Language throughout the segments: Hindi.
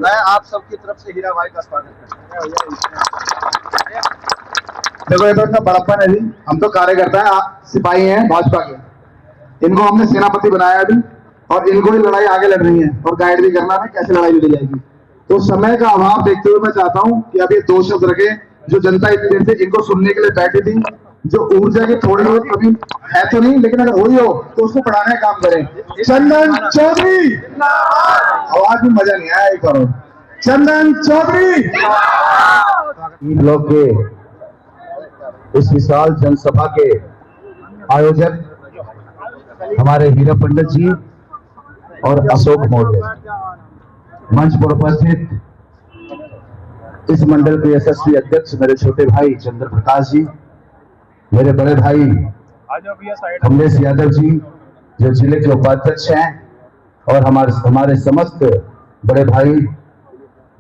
मैं आप सबकी तरफ से हीरा भाई का स्वागत करता हूँ। देखो ये तो इतना बड़प्पन है जी, हम तो कार्यकर्ता हैं, आप सिपाही हैं भाजपा के। इनको हमने सेनापति बनाया अभी और इनको ही लड़ाई आगे लड़ रही है और गाइड भी करना है कैसे लड़ाई लड़ी जाएगी। तो समय का अभाव देखते हुए मैं चाहता हूं कि अब ये दो शब्द रखे जो जनता इतनी देर से इनको सुनने के लिए बैठी थी, जो ऊर्जा की थोड़ी बहुत कमी है तो नहीं, लेकिन अगर हुई हो तो उसको बढ़ाने का काम करें। चंदन चौधरी, आवाज में मजा नहीं आया, एक करो चंदन चौधरी। ब्लॉक के इस विशाल जनसभा के आयोजक हमारे हीरा पंडित जी और अशोक मौर्य, मंच पर उपस्थित इस मंडल के यशस्वी अध्यक्ष मेरे छोटे भाई चंद्र प्रकाश जी, मेरे बड़े भाई कमलेश यादव जी जो जिले के उपाध्यक्ष हैं, और हमारे समस्त बड़े भाई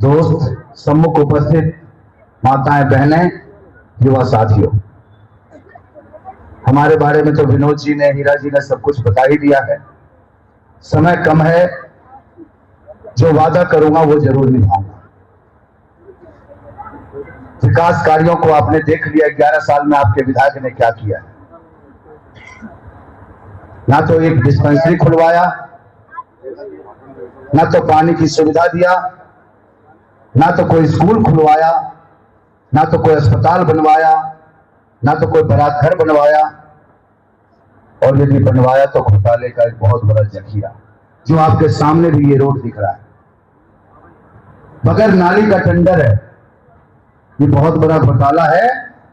दोस्त, सम्मुख उपस्थित माताएं बहनें, युवा साथियों। हमारे बारे में तो विनोद जी ने, हीरा जी ने सब कुछ बता ही दिया है। समय कम है, जो वादा करूंगा वो जरूर निभाऊंगा। विकास कार्यों को आपने देख लिया, 11 साल में आपके विधायक ने क्या किया। ना तो एक डिस्पेंसरी खुलवाया, ना तो पानी की सुविधा दिया, ना तो कोई स्कूल खुलवाया, ना तो कोई अस्पताल बनवाया, ना तो कोई बारात घर बनवाया, और यदि बनवाया तो घोटाले का एक बहुत बड़ा जखीरा, जो आपके सामने भी ये रोड दिख रहा है, बगैर नाली का टेंडर है। ये बहुत बड़ा घोटाला है।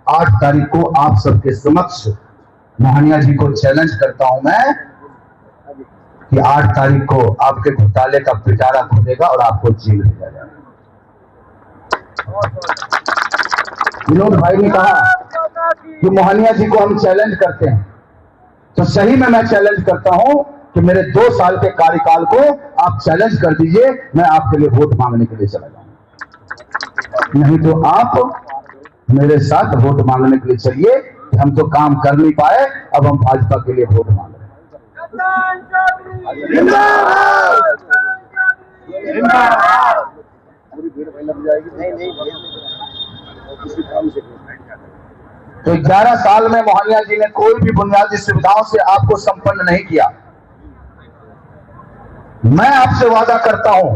8 तारीख को आप सबके समक्ष मोहनिया जी को चैलेंज करता हूं मैं कि 8 तारीख को आपके घोटाले का पिटारा खुलेगा और आपको जेल भेजा जाएगा। विनोद भाई ने कहा कि मोहनिया जी को हम चैलेंज करते हैं, तो सही में मैं चैलेंज करता हूं कि मेरे 2 साल के कार्यकाल को आप चैलेंज कर दीजिए, मैं आपके लिए वोट मांगने के लिए चला जाऊंगा। नहीं तो आप मेरे साथ वोट मांगने के लिए चलिए, हम तो काम कर नहीं पाए, अब हम भाजपा के लिए वोट मांग रहे हैं। तो 11 साल में मोहनिया जी ने कोई भी बुनियादी सुविधाओं से आपको संपन्न नहीं किया। मैं आपसे वादा करता हूं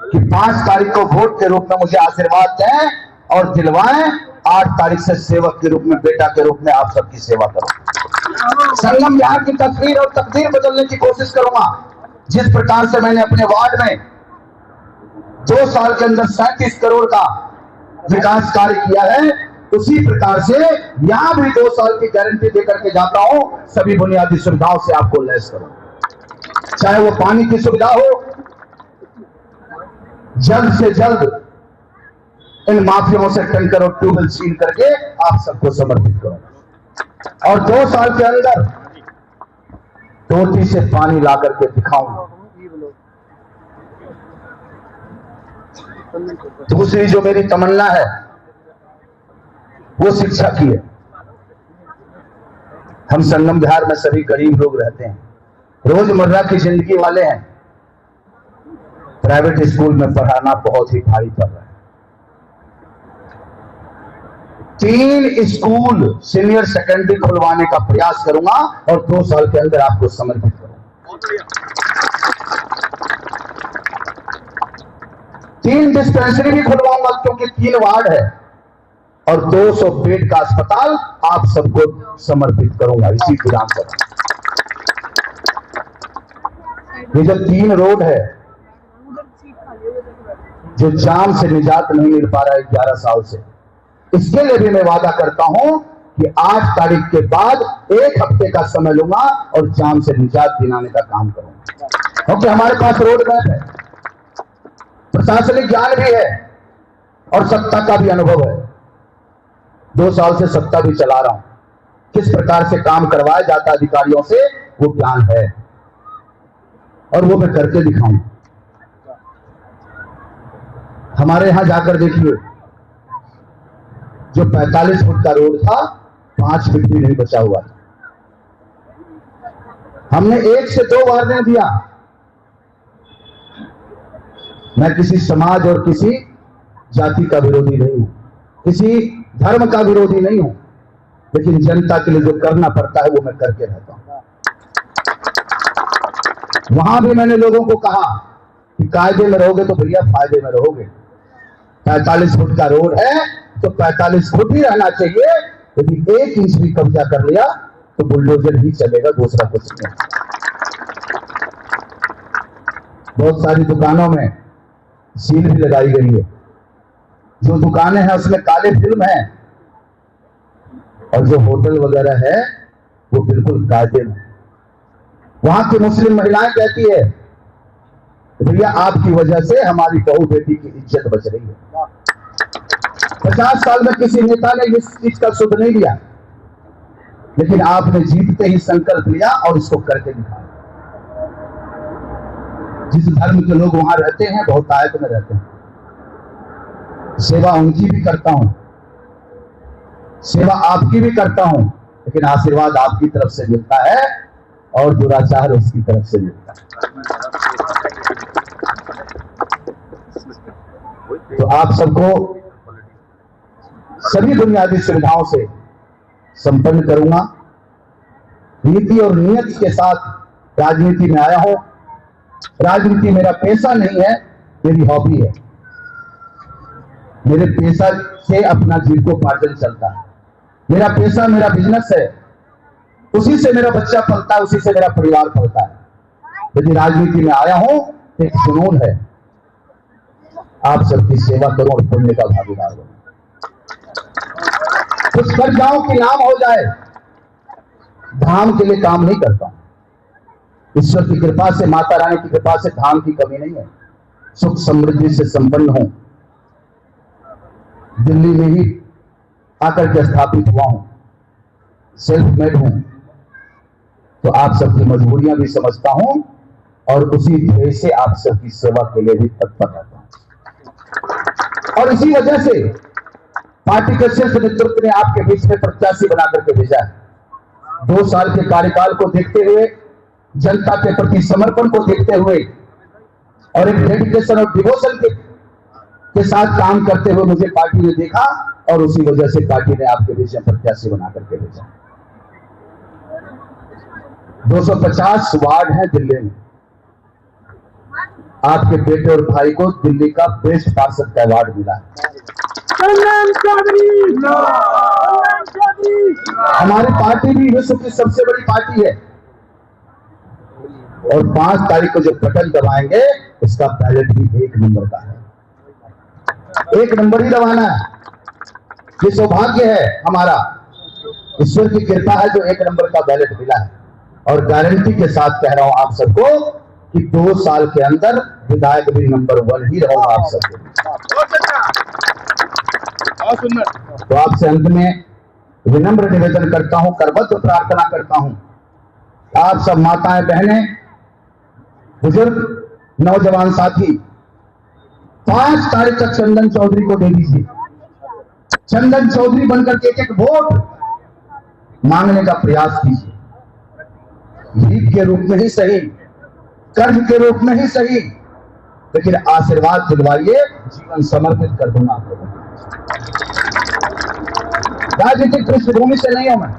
कि 5 तारीख को वोट के रूप में मुझे आशीर्वाद दें और दिलवाएं। 8 तारीख से सेवक के रूप में, बेटा के रूप में आप सबकी सेवा करूं। संगम बिहार की तस्वीर और तकदीर बदलने की कोशिश करूंगा। जिस प्रकार से मैंने अपने वार्ड में 2 साल के अंदर 37 करोड़ का विकास कार्य किया है, उसी प्रकार से यहां भी 2 साल की गारंटी देकर के जाता हूं। सभी बुनियादी सुविधाओं से आपको लैस करूं, चाहे वो पानी की सुविधा हो, जल्द से जल्द इन माफियाओं से टैंकर और ट्यूबवेल सील करके आप सबको समर्पित करूंगा, और 2 साल के अंदर टोटी से पानी ला करके दिखाऊंगा। दूसरी जो मेरी तमन्ना है वो शिक्षा की है। हम संगम बिहार में सभी गरीब लोग रहते हैं, रोजमर्रा की जिंदगी वाले हैं। प्राइवेट स्कूल में पढ़ाना बहुत ही भारी पड़ रहा है। 3 स्कूल सीनियर सेकेंडरी खुलवाने का प्रयास करूंगा और 2 साल के अंदर आपको समर्पित करूंगा। 3 डिस्पेंसरी भी खुलवाऊंगा, क्योंकि 3 वार्ड है, और 200 बेड का अस्पताल आप सबको समर्पित करूंगा इसी विधानसभा। ये जो 3 रोड है जो जाम से निजात नहीं मिल पा रहा है 11 साल से, इसके लिए भी मैं वादा करता हूं कि 8 तारीख के बाद 1 हफ्ते का समय लूंगा और जाम से निजात दिलाने का काम करूंगा। क्योंकि हमारे पास रोड मैप है, प्रशासनिक ज्ञान भी है और सत्ता का भी अनुभव है। 2 साल से सत्ता भी चला रहा हूं, किस प्रकार से काम करवाया जाता अधिकारियों से वो ज्ञान है, और वो मैं करके दिखाऊंगा। हमारे यहां जाकर देखिए, जो 45 फुट का रोड था 5 फीट भी नहीं बचा हुआ था। हमने 1 से 2 बार नहीं दिया, मैं किसी समाज और किसी जाति का विरोधी नहीं हूं, किसी धर्म का विरोधी नहीं हूं, लेकिन जनता के लिए जो करना पड़ता है वो मैं करके रहता हूं। वहां भी मैंने लोगों को कहा कि कायदे में रहोगे तो भैया फायदे में रहोगे। 45 फुट का रोड है तो 45 फुट ही रहना चाहिए, यदि 1 इंच भी कब्जा कर लिया तो बुलडोजर ही चलेगा, दूसरा कुछ नहीं। बहुत सारी दुकानों में सील भी लगाई गई है, जो दुकानें हैं उसमें काले फिल्म है, और जो होटल वगैरह है वो बिल्कुल कायदे में। वहां की मुस्लिम महिलाएं कहती है भैया आपकी वजह से हमारी बहू बेटी की इज्जत बच रही है। 50 साल में किसी नेता ने इस चीज का सुध नहीं लिया, लेकिन आपने जीतते ही संकल्प लिया और इसको करके दिखाया। जिस धर्म के लोग वहां रहते हैं बहुत आयत में रहते हैं, सेवा उनकी भी करता हूं, सेवा आपकी भी करता हूं, लेकिन आशीर्वाद आपकी तरफ से मिलता है और दुराचार उसकी तरफ से मिलता है। तो आप सबको सभी बुनियादी सुविधाओं से संपन्न करूंगा। नीति और नियत के साथ राजनीति में आया हूं। राजनीति मेरा पेशा नहीं है, मेरी हॉबी है। मेरे पेशा से अपना जीविकोपार्जन चलता है। मेरा पेशा मेरा बिजनेस है, उसी से मेरा बच्चा पलता है, उसी से मेरा परिवार पलता है। यदि राजनीति में आया हूं तो एक जुनून है, आप सबकी सेवा करूं और पुण्य का भागीदार बनूं। कुछ कर जाऊं कि नाम हो जाए, धाम के लिए काम नहीं करता हूं। ईश्वर की कृपा से, माता रानी की कृपा से धाम की कमी नहीं है। सुख समृद्धि से संपन्न हूं, दिल्ली में ही आकर के स्थापित हुआ हूं, सेल्फ मेड हूं, तो आप सबकी मजबूरियां भी समझता हूं और उसी ध्येय से आप सबकी सेवा के लिए भी तत्पर रहता हूं। और इसी वजह से पार्टी के शीर्ष नेतृत्व ने आपके बीच में प्रत्याशी बनाकर के भेजा है। 2 साल के कार्यकाल को देखते हुए, जनता के प्रति समर्पण को देखते हुए और एक डेडिकेशन और डिवोशन के साथ काम करते हुए मुझे पार्टी ने देखा और उसी वजह से पार्टी ने आपके बीच में प्रत्याशी बनाकर के भेजा। 250 वार्ड हैं दिल्ली में। आपके बेटे और भाई को दिल्ली का बेस्ट पार्षद का अवार्ड मिला है। हमारी पार्टी भी विश्व की सबसे बड़ी पार्टी है और 5 तारीख को जो बटन दबाएंगे उसका बैलेट भी 1 नंबर का है। 1 नंबर ही दबाना है। ये सौभाग्य है हमारा, ईश्वर की कृपा है जो 1 नंबर का बैलेट मिला है। और गारंटी के साथ कह रहा हूं आप सबको कि 2 साल के अंदर विधायक भी नंबर 1 ही रहूंगा आप सबको। तो आपसे अंत में विनम्र निवेदन करता हूं, करबद्ध प्रार्थना करता हूं, आप सब माताएं, बहनें, बुजुर्ग, नौजवान साथी 5 तारीख तक चंदन चौधरी को दे दीजिए। चंदन चौधरी बनकर के एक वोट मांगने का प्रयास कीजिए। भीख के रूप में ही सही, कर्ज के रूप में ही सही, लेकिन आशीर्वाद दिलवाइए, जीवन समर्पित कर दूंगा आपको। राजनीतिक पृष्ठभूमि से नहीं हूं मैं।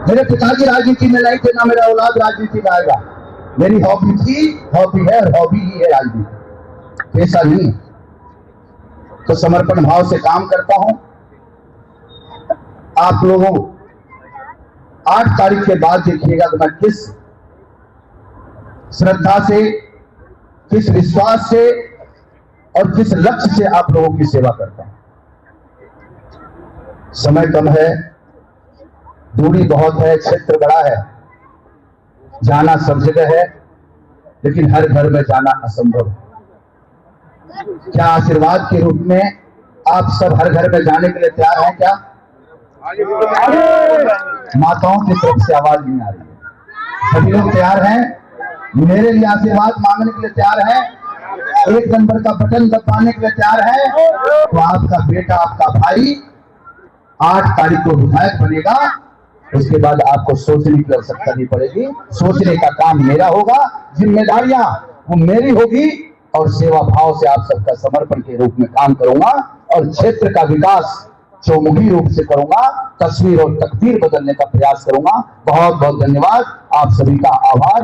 मेरे पिताजी राजनीति में नहीं थे, ना मेरा औलाद राजनीति में आएगा। मेरी हॉबी थी, हॉबी है और हॉबी ही है राजनीति, पेशा नहीं। तो समर्पण भाव से काम करता हूं। आप लोगों 8 तारीख के बाद देखिएगा कि मैं किस श्रद्धा से, किस विश्वास से और किस लक्ष्य से आप लोगों की सेवा करता हूं। समय कम है, दूरी बहुत है, क्षेत्र बड़ा है, जाना सब जगह है, लेकिन हर घर में जाना असंभव है। क्या आशीर्वाद के रूप में आप सब हर घर में जाने के लिए तैयार हैं? क्या माताओं की तरफ से आवाज नहीं आ रही है? सभी लोग तैयार हैं? मेरे लिए आशीर्वाद मांगने के लिए तैयार हैं? 1 नंबर का बटन दबाने के लिए तैयार हैं? तो आपका बेटा, आपका भाई 8 तारीख को विधायक बनेगा। उसके बाद आपको सोचने की आवश्यकता नहीं पड़ेगी। सोचने का काम मेरा होगा, जिम्मेदारियां वो मेरी होगी और सेवा भाव से आप सबका समर्पण के रूप में काम करूंगा और क्षेत्र का विकास चौमुखी रूप से करूंगा, तस्वीर और तकदीर बदलने का प्रयास करूंगा। बहुत बहुत धन्यवाद, आप सभी का आभार।